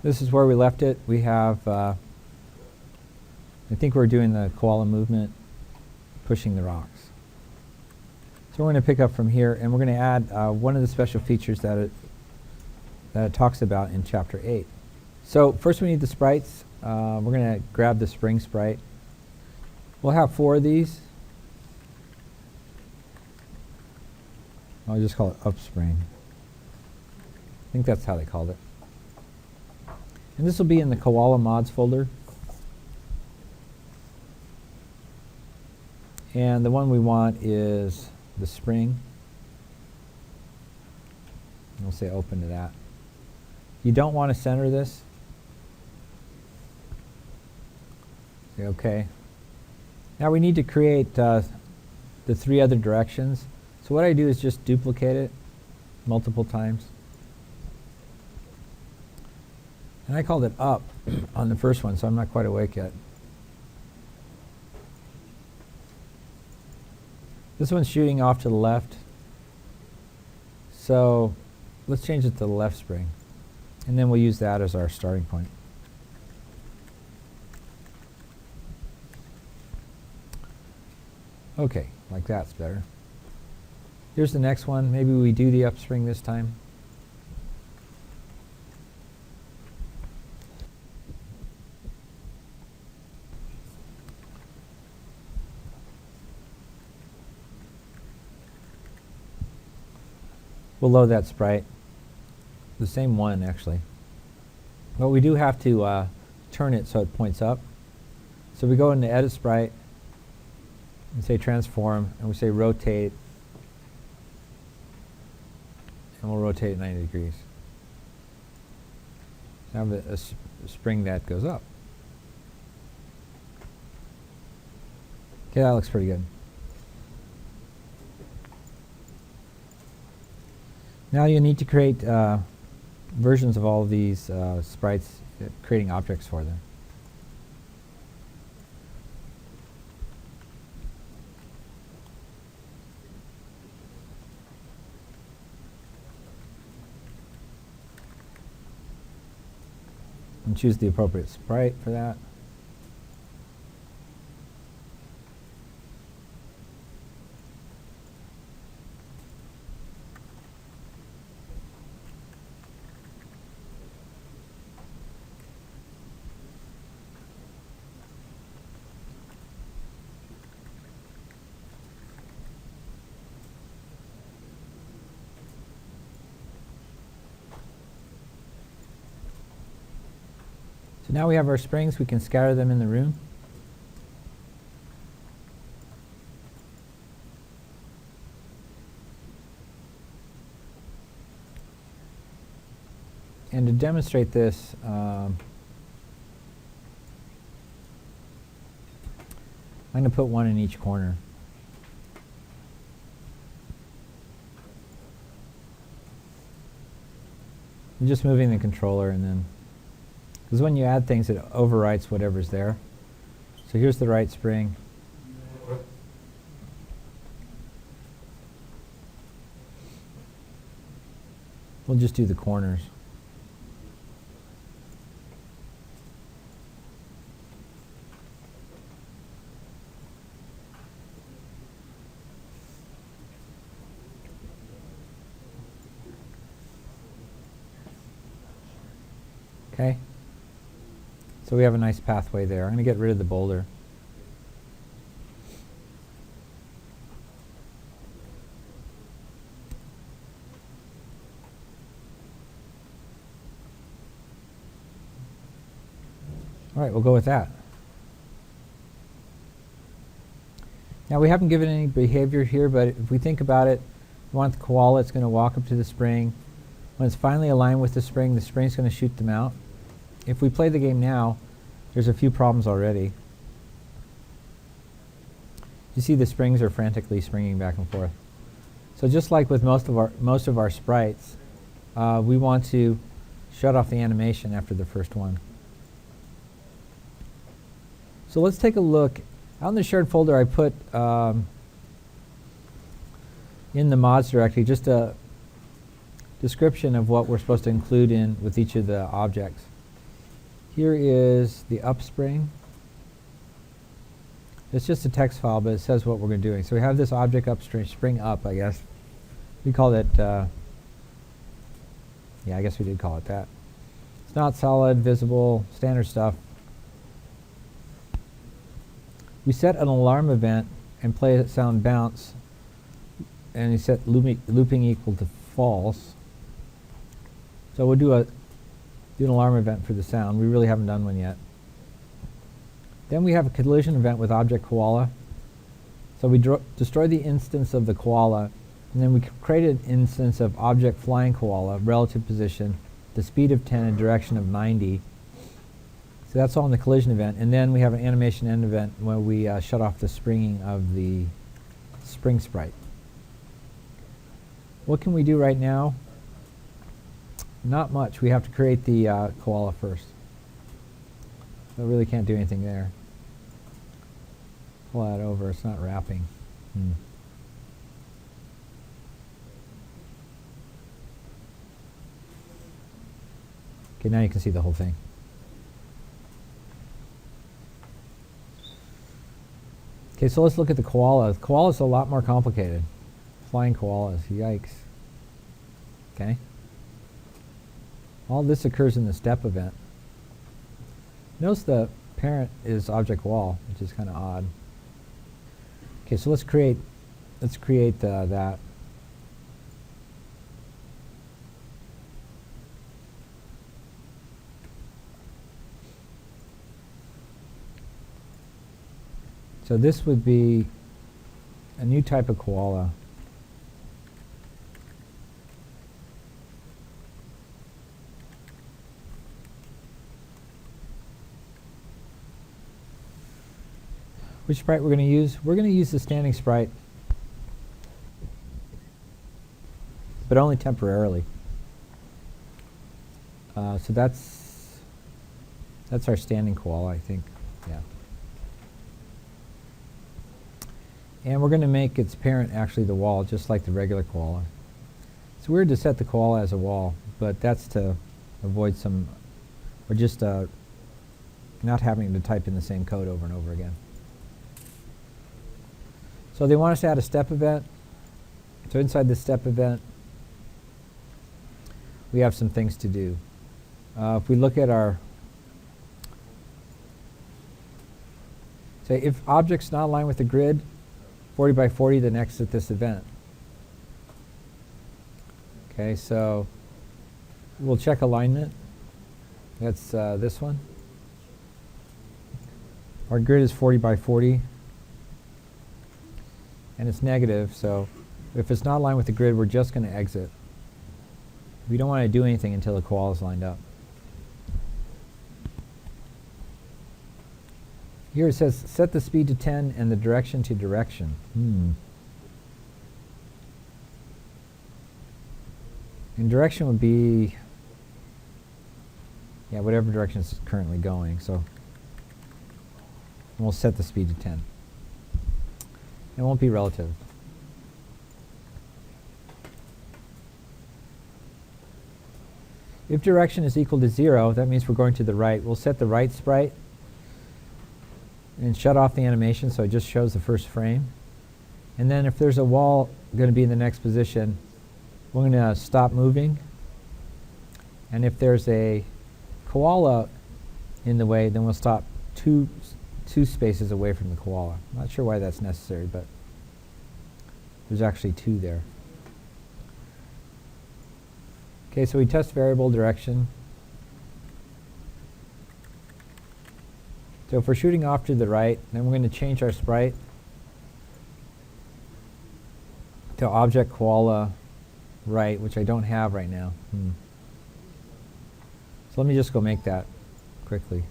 This is where we left it. We have, I think we're doing the koala movement, pushing the rocks. So we're going to pick up from here, and we're going to add one of the special features that it talks about in Chapter 8. So first we need the sprites. We're going to grab the spring sprite. We'll have 4 of these. I'll just call it upspring. I think that's how they called it. And this will be in the Koala mods folder. And the one we want is the spring. And we'll say open to that. You don't want to center this. Say OK. Now we need to create the 3 other directions. So what I do is just duplicate it multiple times. And I called it up on the first one, so I'm not quite awake yet. This one's shooting off to the left. So let's change it to the left spring. And then we'll use that as our starting point. OK, like that's better. Here's the next one. Maybe we do the upspring this time. We'll load that sprite. The same one, actually. But we do have to turn it so it points up. So we go into Edit Sprite and say Transform, and we say Rotate. And we'll rotate 90 degrees. Now we have a spring that goes up. Okay, that looks pretty good. Now you need to create versions of all of these sprites, creating objects for them. And choose the appropriate sprite for that. So now we have our springs. We can scatter them in the room. And to demonstrate this, I'm going to put one in each corner. I'm just moving the controller, and then, because when you add things, it overwrites whatever's there. So here's the right spring. We'll just do the corners. Okay. So we have a nice pathway there. I'm going to get rid of the boulder. All right, we'll go with that. Now we haven't given any behavior here, but if we think about it, we want the koala, it's going to walk up to the spring. When it's finally aligned with the spring's going to shoot them out. If we play the game now, there's a few problems already. You see the springs are frantically springing back and forth. So just like with most of our sprites, we want to shut off the animation after the first one. So let's take a look. Out in the shared folder, I put in the mods directory just a description of what we're supposed to include in with each of the objects. Here is the upspring. It's just a text file, but it says what we're doing. So we have this object upstring, spring up, I guess. We called it, yeah, I guess we did call it that. It's not solid, visible, standard stuff. We set an alarm event and play sound bounce, and we set looping equal to false. So we'll do an alarm event for the sound. We really haven't done one yet. Then we have a collision event with object Koala. So we destroy the instance of the Koala, and then we create an instance of object flying Koala, relative position, the speed of 10 and direction of 90. So that's all in the collision event. And then we have an animation end event where we shut off the springing of the spring sprite. What can we do right now? Not much. We have to create the Koala first. So really can't do anything there. Pull that over. It's not wrapping. Okay, now you can see the whole thing. Okay, so let's look at the koala. Koala's a lot more complicated. Flying koalas, yikes. Okay. All this occurs in the step event. Notice the parent is object wall, which is kind of odd. Okay, so let's create that. So this would be a new type of koala. Which sprite we're going to use? We're going to use the standing sprite, but only temporarily. So that's our standing koala, I think. Yeah. And we're going to make its parent actually the wall, just like the regular koala. It's weird to set the koala as a wall, but that's to avoid some, or just not having to type in the same code over and over again. So they want us to add a step event. So inside the step event, we have some things to do. If we look at our, say if object's not aligned with the grid, 40 by 40, then exit this event. Okay, so we'll check alignment. That's this one. Our grid is 40 by 40. And it's negative, so if it's not aligned with the grid, we're just going to exit. We don't want to do anything until the koala is lined up. Here it says set the speed to 10 and the direction to direction. And direction would be, yeah, whatever direction it's currently going. So we'll set the speed to 10. It won't be relative. If direction is equal to 0, that means we're going to the right. We'll set the right sprite and shut off the animation so it just shows the first frame. And then if there's a wall going to be in the next position, we're going to stop moving. And if there's a koala in the way, then we'll stop two spaces away from the koala. I'm not sure why that's necessary, but there's actually 2 there. Okay, so we test variable direction. So if we're shooting off to the right, then we're going to change our sprite to object koala right, which I don't have right now. So let me just go make that quickly.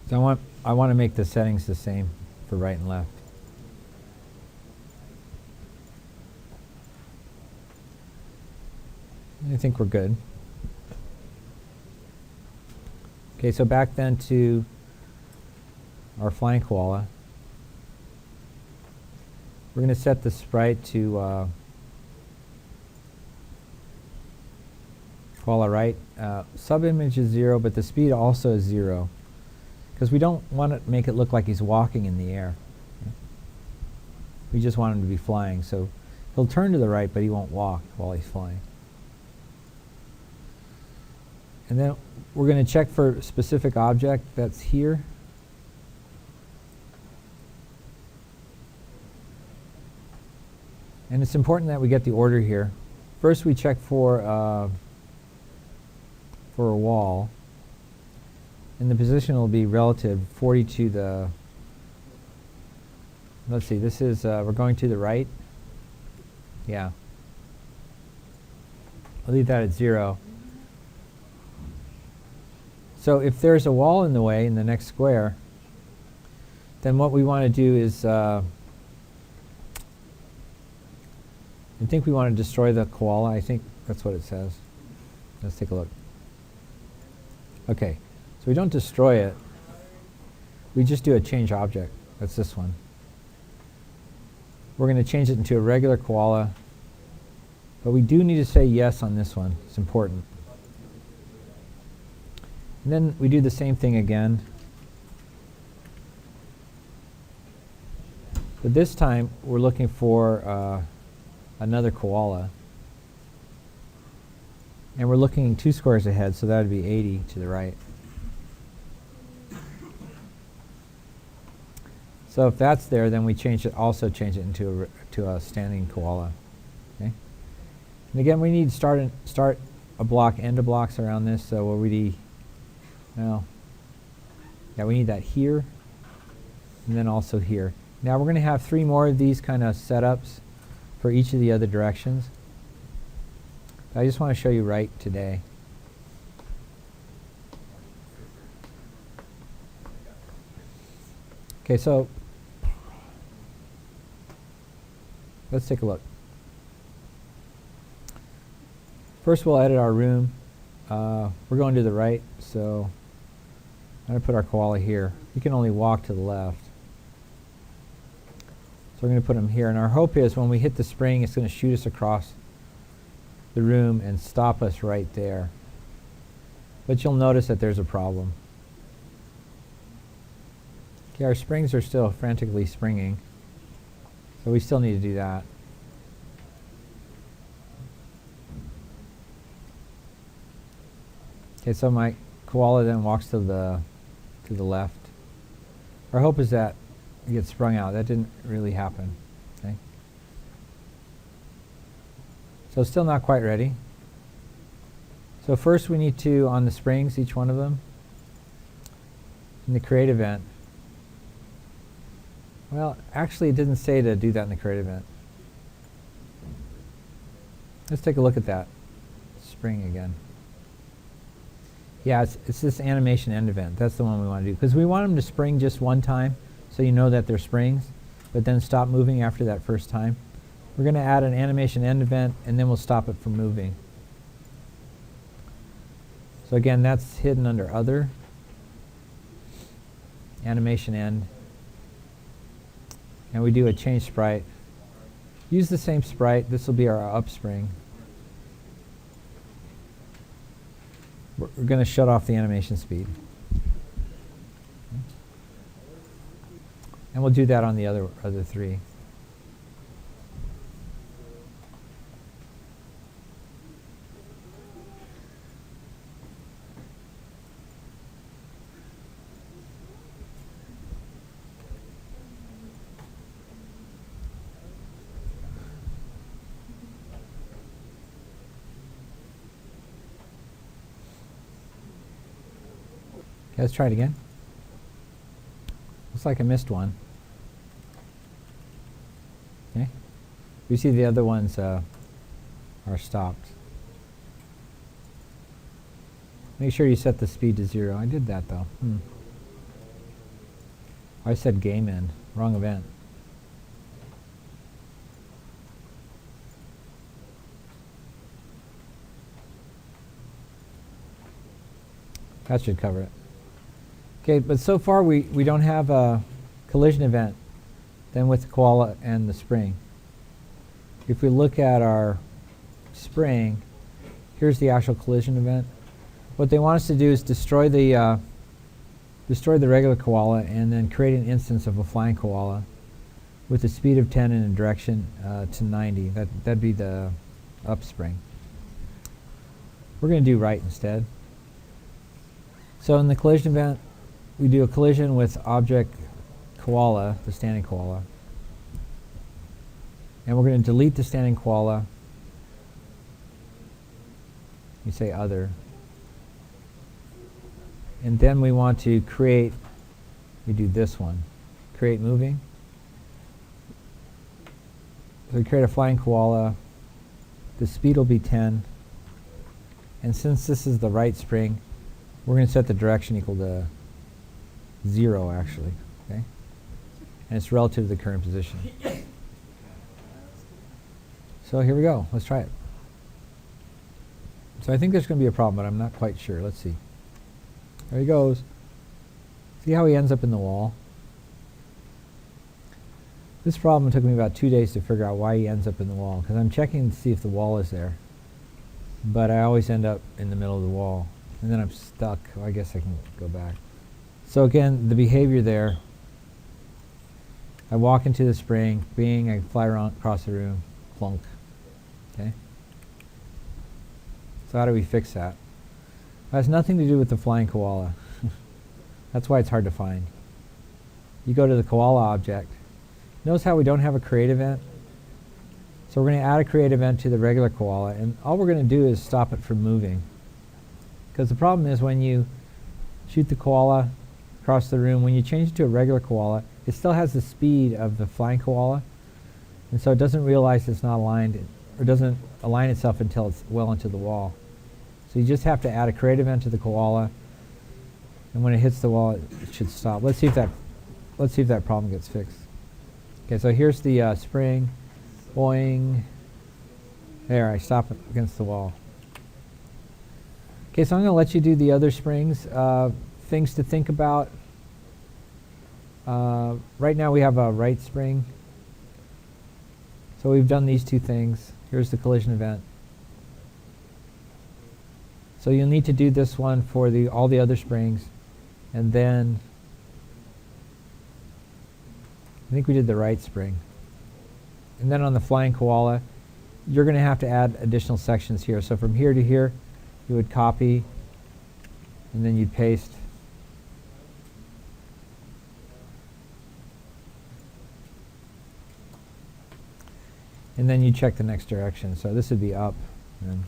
So I want to make the settings the same for right and left. I think we're good. Okay, so back then to our flying koala. We're going to set the sprite to Koala right. Subimage is 0, but the speed also is 0. Because we don't want to make it look like he's walking in the air. Okay? We just want him to be flying. So he'll turn to the right, but he won't walk while he's flying. And then we're going to check for a specific object that's here. And it's important that we get the order here. First we check for a wall. And the position will be relative 40 to the, let's see, this is, we're going to the right. Yeah. I'll leave that at 0. So if there's a wall in the way in the next square, then what we want to do is, I think we want to destroy the koala. I think that's what it says. Let's take a look. Okay, so we don't destroy it. We just do a change object. That's this one. We're going to change it into a regular koala, but we do need to say yes on this one. It's important. And then we do the same thing again. But this time we're looking for another koala. And we're looking 2 squares ahead, so that would be 80 to the right. So if that's there, then we also change it into a standing koala. Okay? And again, we need to start a block, end of blocks around this, so we'll really, well, yeah, we need that here, and then also here. Now we're going to have 3 more of these kind of setups for each of the other directions. I just want to show you right today. Okay, so let's take a look. First we'll edit our room. We're going to the right, so I'm going to put our koala here. He can only walk to the left. So we're going to put him here, and our hope is when we hit the spring, it's going to shoot us across the room and stop us right there. But you'll notice that there's a problem. Okay, our springs are still frantically springing, so we still need to do that. Okay, so my koala then walks to the left. Our hope is that it gets sprung out. That didn't really happen. Okay. So still not quite ready. So first we need to, on the springs, each one of them, in the create event. Well, actually it didn't say to do that in the create event. Let's take a look at that spring again. Yeah, it's this animation end event. That's the one we want to do. Because we want them to spring just one time, so you know that they're springs, but then stop moving after that first time. We're going to add an animation end event, and then we'll stop it from moving. So again, that's hidden under Other, Animation End, and we do a change sprite. Use the same sprite. This will be our upspring. We're going to shut off the animation speed. And we'll do that on the other 3. Okay, let's try it again. Looks like I missed one. Okay. You see the other ones are stopped. Make sure you set the speed to 0. I did that though. I said game end. Wrong event. That should cover it. Okay, but so far we don't have a collision event than with the koala and the spring. If we look at our spring, here's the actual collision event. What they want us to do is destroy the regular koala and then create an instance of a flying koala with a speed of 10 and a direction to 90. That'd be the up spring. We're going to do right instead. So in the collision event, we do a collision with object koala, the standing koala. And we're going to delete the standing koala. You say other. And then we want to create, we do this one, create moving. So we create a flying koala. The speed will be 10. And since this is the right spring, we're going to set the direction equal to 0 actually. Okay? And it's relative to the current position. So here we go. Let's try it. So I think there's going to be a problem, but I'm not quite sure. Let's see. There he goes. See how he ends up in the wall? This problem took me about 2 days to figure out why he ends up in the wall, because I'm checking to see if the wall is there. But I always end up in the middle of the wall. And then I'm stuck. Well, I guess I can go back. So again, the behavior there. I walk into the spring, I fly around across the room, plunk. Okay? So how do we fix that? It has nothing to do with the flying koala. That's why it's hard to find. You go to the koala object. Notice how we don't have a create event? So we're going to add a create event to the regular koala, and all we're going to do is stop it from moving. Because the problem is when you shoot the koala across the room, when you change it to a regular koala, it still has the speed of the flying koala, and so it doesn't realize it's not aligned, or doesn't align itself until it's well into the wall. So you just have to add a create event to the koala, and when it hits the wall, it should stop. Let's see if that problem gets fixed. Okay, so here's the spring. Boing. There, I stop it against the wall. Okay, so I'm going to let you do the other springs. Things to think about. Right now we have a right spring. So we've done these two things. Here's the collision event. So you'll need to do this one for all the other springs. And then I think we did the right spring. And then on the flying koala, you're going to have to add additional sections here. So from here to here, you would copy, and then you'd paste. And then you check the next direction. So this would be up. And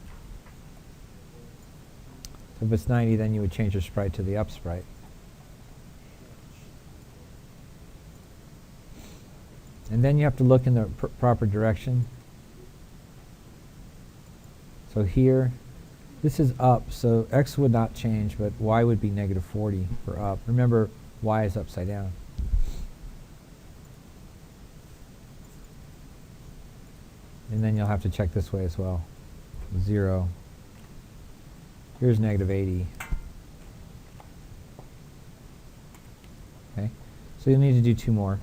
so if it's 90, then you would change your sprite to the up sprite. And then you have to look in the proper direction. So here, this is up, so x would not change, but y would be negative 40 for up. Remember, y is upside down. And then you'll have to check this way as well. 0. Here's negative 80. Okay, so you'll need to do 2 more.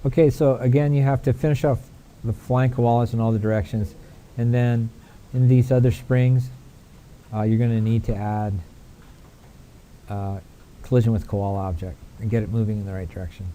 Okay, so again, you have to finish off the flying koalas in all the directions, and then in these other springs, you're going to need to add collision with koala object and get it moving in the right direction.